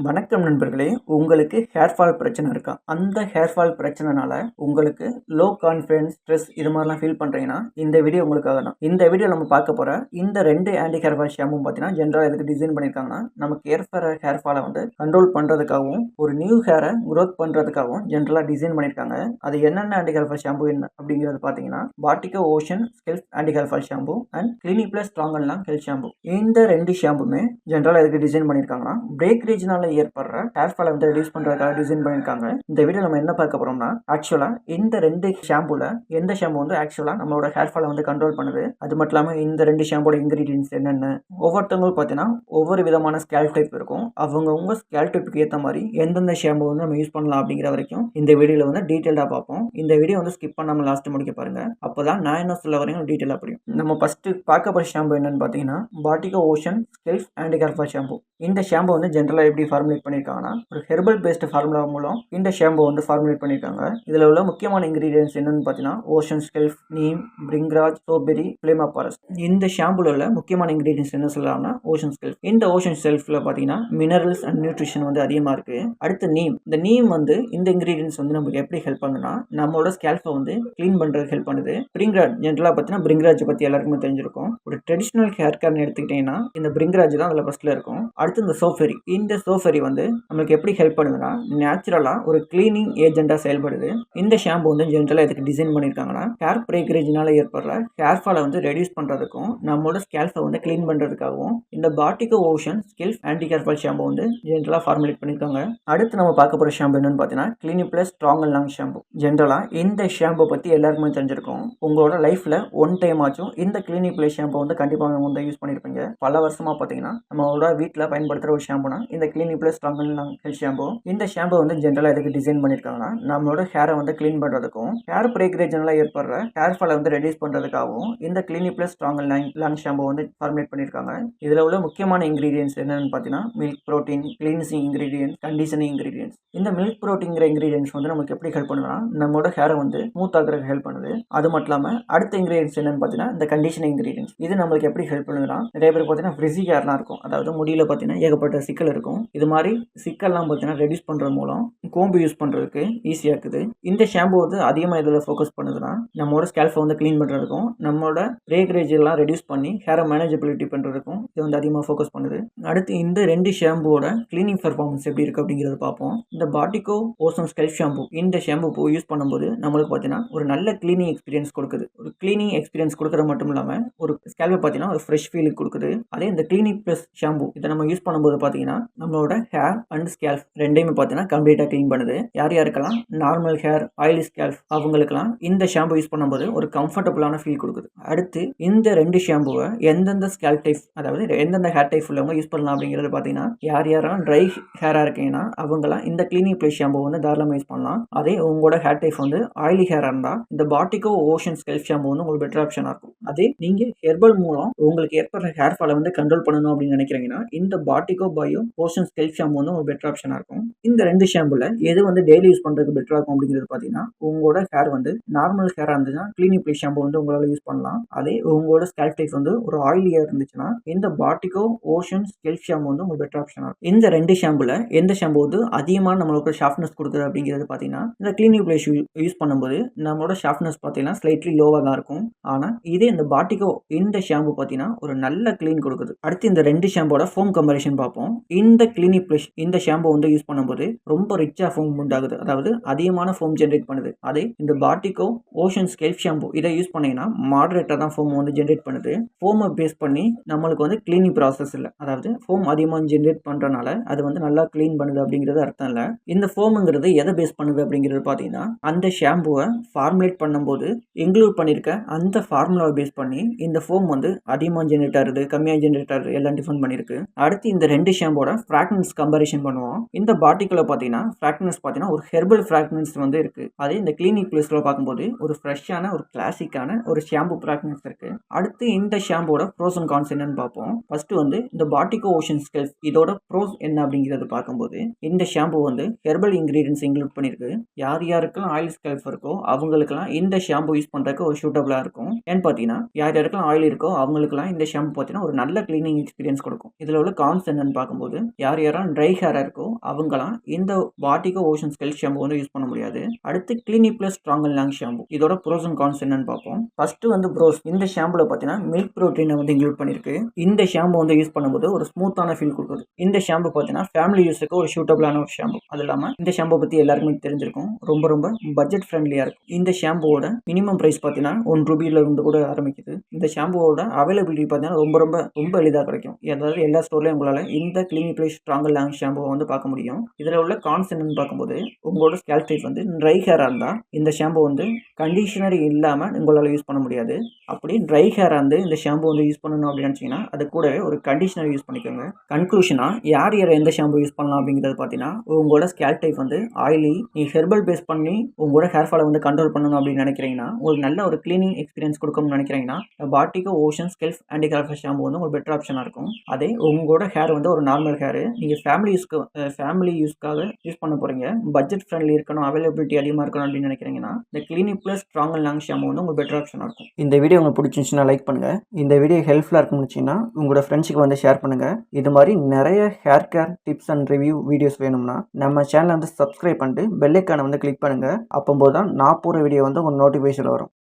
வணக்கம் நண்பர்களே. உங்களுக்கு ஹேர் ஃபால் பிரச்சனை இருக்கா? அந்த ஹேர் ஃபால் பிரச்சனைனால உங்களுக்கு லோ கான்ஃபிடன்ஸ், ஸ்ட்ரெஸ் இது மாதிரிலாம் ஃபீல் பண்ணுறீங்கன்னா இந்த வீடியோ உங்களுக்காக தான். இந்த வீடியோ நம்ம பார்க்க போகிற இந்த 2 ஆன்டி ஹேர் ஃபால் ஷாம்பும் பார்த்தீங்கன்னா ஜென்ரலாக எதுக்கு டிசைன் பண்ணியிருக்காங்கன்னா நமக்கு ஏற்படுற ஹேர் ஃபாலை வந்து கண்ட்ரோல் பண்ணுறதுக்காகவும் ஒரு நியூ ஹேரை க்ரோத் பண்ணுறதுக்காகவும் ஜென்ரலாக டிசைன் பண்ணியிருக்காங்க. அது என்னென்ன ஆன்டி ஹேர் ஃபால் ஷாம்பு என்ன அப்படிங்கிறது பார்த்தீங்கன்னா பாட்டிகோ ocean kelp anti hair fall shampoo and Clinic Plus strong and long health shampoo. இந்த 2 ஷாம்புமே ஜென்ரலாக எதுக்கு டிசைன் பண்ணியிருக்காங்கன்னா பிரேக்கேஜ்னால ஏற்படுற ஹேர் ஃபாலை வந்து ரெடியூஸ் பண்றதுக்காக டிசைன் பண்ணிருக்காங்க. இந்த வீடியோ நம்ம என்ன பார்க்க போறோம்னா ஆக்சுவலா இந்த 2 ஷாம்புல எந்த ஷாம்பு வந்து ஆக்சுவலா நம்மளோட ஹேர் ஃபாலை வந்து கண்ட்ரோல் பண்ணுது, அது மட்டும் இல்லாம இந்த 2 ஷாம்போட இன்கிரீடியன்ஸ் என்னென்ன, ஒவ்வொருத்தவங்களும் பார்த்தீங்கன்னா ஒவ்வொரு விதமான ஸ்கேல்ப் டைப் இருக்கும். அவங்கவுங்க ஸ்கேல்ப் டைப்புக்கு ஏற்ற மாதிரி எந்தெந்த ஷாம்பு வந்து நம்ம யூஸ் பண்ணலாம் அப்படிங்கிற வரைக்கும் இந்த வீடியோல வந்து டீட்டெயிலாக பார்ப்போம். இந்த வீடியோ வந்து ஸ்கிப் பண்ணாம லாஸ்ட் முடிக்க பாருங்க. அப்பதான் நான் என்ன சொல்ல வரேன் டீட்டெயிலாக புரியும். நம்ம ஃபர்ஸ்ட் பார்க்க போற ஷாம்பு என்னன்னு பார்த்தீங்கன்னா பாட்டிகோ ocean kelp anti hair fall shampoo. இந்த ஷாம்பு வந்து ஜென்ரலாக எப்படி ஃபார்முலேட் பண்ணியிருக்காங்கன்னா ஒரு ஹெர்பல் பேஸ்ட் ஃபார்முலா மூலம் இந்த ஷாம்பு வந்து ஃபார்முலேட் பண்ணியிருக்காங்க. இதில் உள்ள முக்கியமான இன்கிரீடியன்ஸ் என்னன்னு பார்த்தீங்கன்னா ocean kelp, neem, bhringraj, strawberry, flame of forest. இந்த ஷாம்புல உள்ள முக்கியமான இன்கிரீடியன்ஸ் என்ன சொல்லலாம்னா ஓஷன் ஸ்கெல்ப். இந்த ஓஷன் ஸ்கெல்ப்ல பார்த்தீங்கன்னா மினரல்ஸ் அண்ட் நியூட்ரிஷன் வந்து அதிகமாக இருக்கு. அடுத்து நீம். இந்த நீம் வந்து இந்த இன்கிரீடியன்ஸ் வந்து நமக்கு எப்படி ஹெல்ப் பண்ணுன்னா நம்மளோட ஸ்கேல்பை வந்து க்ளீன் பண்ணுறதுக்கு ஹெல்ப் பண்ணுது. பிரிங்ராஜ் ஜென்ரலாக பார்த்தீங்கன்னா பிரிங்ராஜ் பற்றி எல்லாருக்குமே தெரிஞ்சிருக்கும். ஒரு ட்ரெடிஷ்னல் ஹேர் கேர்னு எடுத்துக்கிட்டீங்கன்னா இந்த பிரிங்ராஜ் தான் அதில் ஃபர்ஸ்ட்ல இருக்கும். அடுத்து இந்த சோஃபெரி. இந்த சோஃபெரி வந்து நம்மளுக்கு எப்படி ஹெல்ப் பண்ணுதுன்னா நேச்சுரலாக ஒரு கிளீனிங் ஏஜென்ட்டாக செயல்படுது. இந்த ஷாம்பு வந்து ஜென்ரலாக எதுக்கு டிசைன் பண்ணியிருக்காங்கன்னா ஹேர் பிரேக்கேஜ்னால ஏற்படுற ஹேர் ஃபாலை வந்து ரெடியூஸ் பண்ணுறதுக்கும் நம்மளோட ஸ்கேல்பை வந்து க்ளீன் பண்ணுறதுக்காகவும் இந்த பாட்டிகோ ocean kelp anti hair fall shampoo வந்து ஜென்ரலாக ஃபார்முலேட் பண்ணியிருக்காங்க. அடுத்து நம்ம பார்க்க போகிற ஷாம்பு என்னன்னு பார்த்தீங்கன்னா clinic Plus strong and long shampoo. ஜென்ரலாக இந்த ஷாம்பை பற்றி எல்லாருக்குமே தெரிஞ்சிருக்கும். உங்களோட லைஃப்பில் ஒன் டைம் ஆச்சும் இந்த கிளினிக் பிளஸ் ஷாம்பு வந்து கண்டிப்பாக வந்து யூஸ் பண்ணியிருப்பீங்க. பல வருஷமாக பார்த்தீங்கன்னா நம்மளோட வீட்டில் பயன்படுத்துகிற ஒரு ஷாம்புனா இந்த clinic Plus strong and long health shampoo. இந்த ஷாம்பு வந்து ஜென்ரலாக எதுக்கு டிசைன் பண்ணியிருக்காங்கன்னா நம்மளோட ஹேரை வந்து க்ளீன் பண்ணுறதுக்கும் ஹேர் பிரேக்கேஜ்னால ஏற்படுற ஹேர் ஃபாலை வந்து ரெடியூஸ் பண்ணுறதுக்காகவும் இந்த clinic Plus strong and long shampoo வந்து ஃபார்முலேட் பண்ணியிருக்காங்க. இதில் உள்ள முக்கியமான இன்கிரீடியன்ஸ் என்னன்னு பார்த்தீங்கன்னா milk protein, cleansing ingredients, conditioning ingredients. இந்த மில்க் ப்ரோட்டீன்ங்கிற இன்கிரீடியன்ஸ் வந்து நமக்கு எப்படி ஹெல்ப் பண்ணுதுன்னா நம்மளோட ஹேரை வந்து ஸ்மூத் ஆகிறதுக்கு ஹெல்ப் பண்ணுது. அது மட்டும் இல்லாமல் அடுத்த இன்கிரீடியன்ஸ் என்னன்னு பார்த்தீங்கன்னா இந்த கண்டிஷனிங் இன்கிரீடியன்ஸ். இது நம்மளுக்கு எப்படி ஹெல்ப் பண்ணுதுன்னா நிறைய பேர் பார்த்தீங்கன்னா ஃப்ரிஸி ஹேர்லாம் இருக்கும், அதாவது முடியல பார்த்தீங்கன்னா ஏகப்பட்ட சிக்கல் இருக்கும். இது மாதிரி சிக்கல்லாம் பார்த்தீங்கன்னா ரெடியூஸ் பண்ணுறது மூலம் கோம்பு யூஸ் பண்ணுறதுக்கு ஈஸியாக இருக்குது. இந்த ஷாம்பு வந்து அதிகமாக இதில் ஃபோக்கஸ் பண்ணுதுன்னா நம்மளோட ஸ்கேல்பை வந்து க்ளீன் பண்ணுறதுக்கும் நம்மளோட பிரேக்கேஜ் எல்லாம் ரெடியூஸ் பண்ணி ஹேரை மேனேஜபிலிட்டி பண்ணுறதுக்கும் இது வந்து அதிகமாக ஃபோக்கஸ் பண்ணுது. அடுத்து இந்த 2 ஷாம்புவோட கிளீனிங் பர்ஃபார்மன்ஸ் எப்படி இருக்குது அப்படிங்கிறத பார்ப்போம். இந்த பாட்டிகோ ஓஷன் ஸ்கெல்ப் ஷாம்பு இந்த ஷாம்பு யூஸ் பண்ணும்போது நம்மளுக்கு பார்த்தீங்கன்னா ஒரு நல்ல கிளீனிங் எக்ஸ்பீரியன்ஸ் கொடுக்குது. ஒரு கிளீனிங் எக்ஸ்பீரியன்ஸ் கொடுக்குறது மட்டும் இல்லாமல் ஒரு ஸ்கேல்பை பார்த்தீங்கன்னா ஒரு ஃப்ரெஷ் ஃபீல் கொடுக்குது. அதே இந்த கிளினிக் பிளஸ் ஷாம்பு இதை நம்ம யூஸ் பண்ணும்போது பார்த்தீங்கன்னா நம்மளோட ஹேர் அண்ட் ஸ்கேல்ப் ரெண்டையுமே பார்த்தீங்கன்னா கம்ப்ளீட்டாக க்ளீன் பண்ணுது. யார் யாருக்கெல்லாம் நார்மல் ஹேர், ஆயிலி ஸ்கேல்ப் அவங்களுக்கெல்லாம் இந்த ஷாம்பு யூஸ் பண்ணும்போது ஒரு கம்ஃபர்டபுளான ஃபீல் கொடுக்குது. அடுத்து இந்த 2 ஷாம்புவை எந்தெந்த ஸ்கேல்ப் டைப், அதாவது எந்தெந்த ஹேர் டைப் உள்ளவங்க யூஸ் பண்ணலாம் அப்படிங்கிறது பார்த்தீங்கன்னா யார் யாரெல்லாம் ட்ரை ஹேராக இருக்கீங்கன்னா அவங்களாம் இந்த கிளினிக் பிளஸ் ஷாம்பு வந்து தாராளமாக யூஸ் பண்ணலாம். அதே உங்களோட ஹேர் டைப் வந்து ஆயிலி ஹேராக இருந்தால் இந்த பாட்டிகோ ஓஷன் ஸ்கெல்ப் ஷாம்பு வந்து உங்களுக்கு பெட்டர் ஆப்ஷனாக இருக்கும். அதே நீங்கள் ஹெர்பல் மூலம் உங்களுக்கு ஏற்படுற ஹேர் ஃபாலை வந்து கண்ட்ரோல் பண்ணணும் அப்படின்னு நினைக்கிறீங்கன்னா இந்த பாட்டிகோ பயோ ஓஷன் ஸ்கெல்ப் ஷாம்பு வந்து ஒரு பெட்டர் ஆப்ஷனாக இருக்கும். இந்த 2 ஷாம்புல எது வந்து டெய்லி யூஸ் பண்ணுறதுக்கு பெட்டராக இருக்கும் அப்படிங்கிறது பார்த்தீங்கன்னா உங்களோட ஹேர் வந்து நார்மல் ஹேராக இருந்துச்சுன்னா கிளினிக் பிளஸ் ஷாம்பு வந்து உங்களால் யூஸ் பண்ணலாம். அதே உங்களோட ஸ்கேல்ப் டைப் வந்து ஒரு ஆயிலி ஹேர் இருந்துச்சுன்னா இந்த பாட்டிகோ ஓஷன் ஸ்கெல்ப் ஷாம்பு வந்து உங்களுக்கு பெட்டர் ஆப்ஷனாக இருக்கும். இந்த 2 ஷாம்புல எந்த ஷாம்பு வந்து அதிகமாக நம்மளுக்கு ஷார்ப்னஸ் கொடுக்குது அப்படிங்கிறது பார்த்தீங்கன்னா இந்த கிளினிக் பிளஸ் யூஸ் பண்ணும்போது நம்மளோட ஷார்ப்னஸ் பார்த்தீங்கன்னா ஸ்லைட்லி லோவாக தான் இருக்கும். ஆனால் இதே இந்த பாட்டிகோ இந்த ஷாம்பு பார்த்தீங்கன்னா ஒரு நல்ல க்ளீன் கொடுக்குது. அடுத்து இந்த 2 ஷாம்போட ஃபோம் கம்பேரிஷன் பார்ப்போம். இந்த கிளினிக் பிளஸ் இந்த ஷாம்பு வந்து யூஸ் பண்ணும்போது ரொம்ப ரிச்சா ஃபோம் உண்டாகுது, அதாவது அதிகமான ஃபோம் ஜென்ரேட் பண்ணுது. அதே இந்த பாட்டிகோ ஓஷன் ஸ்கெல்ப் ஷாம்பு இதை யூஸ் பண்ணீங்கன்னா மாடரேட்டாக தான் ஃபோம் வந்து ஜென்ரேட் பண்ணுது. ஃபோமை பேஸ் பண்ணி நம்மளுக்கு வந்து கிளீனிங் ப்ராசஸ் இல்லை, அதாவது ஃபோம் அதிகமாக ஜென்ரேட் பண்ணுறனால அது வந்து நல்லா க்ளீன் பண்ணுது அப்படிங்கிறது அர்த்தம் இல்லை. இந்த ஃபோமுங்கிறது எதை பேஸ் பண்ணுது அப்படிங்கிறது பார்த்தீங்கன்னா அந்த ஷாம்புவை ஃபார்முலேட் பண்ணும்போது இன்க்ளூட் பண்ணியிருக்க அந்த ஃபார்முலாவை பேஸ் பண்ணி இந்த ஃபோம் வந்து அதிகமாக ஜென்ரேட் ஆகுது, கம்மியாக ஜென்ரேட் ஆகுது எல்லாம் டிஃபைன் பண்ணியிருக்கு. அடுத்து இந்த 2 ஷாம்போட ஃப்ராக்ரன்ஸ் கம்பேரிஷன் பண்ணுவோம். இந்த பாட்டிக்குள்ள பார்த்தீங்கன்னா ஃப்ராக்னன்ஸ் பார்த்தீங்கன்னா ஒரு ஹெர்பல் ஃப்ராக்னன்ஸ் வந்து இருக்குது. அதே இந்த கிளினிக் ப்ளஸில் பார்க்கும்போது ஒரு ஃப்ரெஷ்ஷான ஒரு கிளாசிக்கான ஒரு ஷாம்பு ஃப்ராக்னன்ஸ் இருக்குது. அடுத்து இந்த ஷாம்போட ப்ரோஸ் அண்ட் கான்ஸ் என்னன்னு பார்ப்போம். ஃபர்ஸ்ட் வந்து இந்த பாட்டிகோ ஓஷன் ஸ்கெல்ஃப் இதோட ப்ரோஸ் என்ன அப்படிங்கிறது பார்க்கும்போது இந்த ஷாம்பு வந்து ஹெர்பல் இன்கிரீடியன்ஸ் இன்க்ளூட் பண்ணியிருக்கு. யார் யாருக்கெல்லாம் ஆயில் ஸ்கெல்ஃப் இருக்கோ அவங்களுக்குலாம் இந்த ஷாம்பு யூஸ் பண்ணுறதுக்கு ஒரு சூட்டபிளாக இருக்கும். ஏன்னு பார்த்தீங்கன்னா யார் யாருக்கெல்லாம் ஆயில் இருக்கோ அவங்களுக்குலாம் இந்த ஷாம்பு பார்த்தீங்கன்னா ஒரு நல்ல கிளீனிங் எக்ஸ்பீரியன்ஸ் கொடுக்கும். இதில் உள்ள கான்ஸ் என்னன்னு பார்க்கும்போது யார் யாரெல்லாம் ட்ரை ஹேராக இருக்கோ அவங்களாம் இந்த பாட்டிகோ ஓஷன் ஸ்கெல்ஃப் ஷாம்பு வந்து யூஸ் பண்ண முடியாது. அடுத்து clinic Plus strong and long shampoo இதோட ப்ரோஸ் அண்ட் கான்ஸ் என்னன்னு பார்ப்போம். ஃபர்ஸ்ட் வந்து ப்ரோஸ் இந்த ஷாம்புல பார்த்தீங்கன்னா மில்க் ப்ரோட்டீனை வந்து இன்க்ளூட் பண்ணியிருக்கு. இந்த ஷாம்பு வந்து யூஸ் பண்ணும்போது ஒரு ஸ்மூத்தான ஃபீல் கொடுக்குது. இந்த ஷாம்பு பார்த்தீங்கன்னா ஃபேமிலி யூஸுக்கு ஒரு சூட்டபிளான ஒரு ஷாம்பு. அது இல்லாமல் இந்த ஷாம்பு பற்றி எல்லாருக்குமே தெரிஞ்சிருக்கும். ரொம்ப ரொம்ப பட்ஜெட் ஃப்ரெண்ட்லியாக இருக்கும். இந்த ஷாம்புவோட மினிமம் ப்ரைஸ் பார்த்தீங்கன்னா ₹1 இருந்து கூட ஆரம்பிக்குது. இந்த ஷாம்புவோட அவைலபிலிட்டி பார்த்தீங்கன்னா ரொம்ப எளிதாக கிடைக்கும். அதாவது எல்லா ஸ்டோர்லையும் உங்களால் இந்த Clinic Plus strong and long ஷாம்புவை வந்து பார்க்க முடியும். இதில் உள்ள கான்ஸ் என்னன்னு பார்க்கும்போது உங்களோட ஸ்கேல்ப் டைப் வந்து ட்ரை ஹேராக இருந்தால் இந்த ஷாம்பு வந்து கண்டிஷனர் இல்லாமல் உங்களால் யூஸ் பண்ண முடியாது. அப்படி ட்ரை ஹேராக இருந்து இந்த ஷாம்பு வந்து யூஸ் பண்ணணும் அப்படின்னு நினச்சிங்கன்னா அது கூடவே ஒரு கண்டிஷனர் யூஸ் பண்ணிக்கோங்க. கன்க்ளூஷனாக யார் எந்த ஷாம்பு யூஸ் பண்ணலாம் அப்படிங்கிறது பார்த்தீங்கன்னா உங்களோட ஸ்கேல்ப் டைப் வந்து ஆயிலி, நீ ஹெர்பல் பேஸ் பண்ணி உங்களோட ஹேர் ஃபாலை வந்து கண்ட்ரோல் பண்ணணும் அப்படின்னு நினைக்கிறீங்கன்னா உங்களுக்கு நல்ல ஒரு கிளீனிங் எக்ஸ்பீரியன்ஸ் கொடுக்கணும்னு நினைக்கிறீங்கன்னா பாட்டிகோ ஓஷன் ஸ்கெல்ஃப் ஆன்டி ஹேர் ஷாம்பு வந்து உங்களுக்கு பெட்டர் ஆப்ஷனாக இருக்கும். அதே உங்களோட ஹேர் வந்து ஒரு நார்மல் ஹேர் நீங்கள் ஃபேமிலி யூஸ்க்காக யூஸ் பண்ண போகிறீங்க, பட்ஜெட் ஃப்ரெண்ட்லி இருக்கணும், அவைலபிலிட்டி அதிகமாக இருக்கணும் அப்படின்னு நினைக்கிறீங்கன்னா இந்த Clinic Plus strong and long shampoo வந்து உங்களுக்கு பெட்டர் ஆப்ஷனாக இருக்கும். இந்த வீடியோ உங்களுக்கு பிடிச்சிருந்துச்சுன்னா லைக் பண்ணுங்கள். இந்த வீடியோ ஹெல்ப்ஃபுல்லாக இருக்குன்னு நினச்சிங்கன்னா உங்களோட ஃப்ரெண்ட்ஸுக்கு வந்து ஷேர் பண்ணுங்கள். இது மாதிரி நிறைய hair care tips and review videos வேணும்னா நம்ம சேனலை வந்து சப்ஸ்கிரைப் பண்ணிட்டு பெல் ஐக்கானை வந்து கிளிக் பண்ணுங்கள். அப்போது தான் நான் போகிற வீடியோ வந்து உங்கள் நோட்டிஃபிகேஷன் வரும்.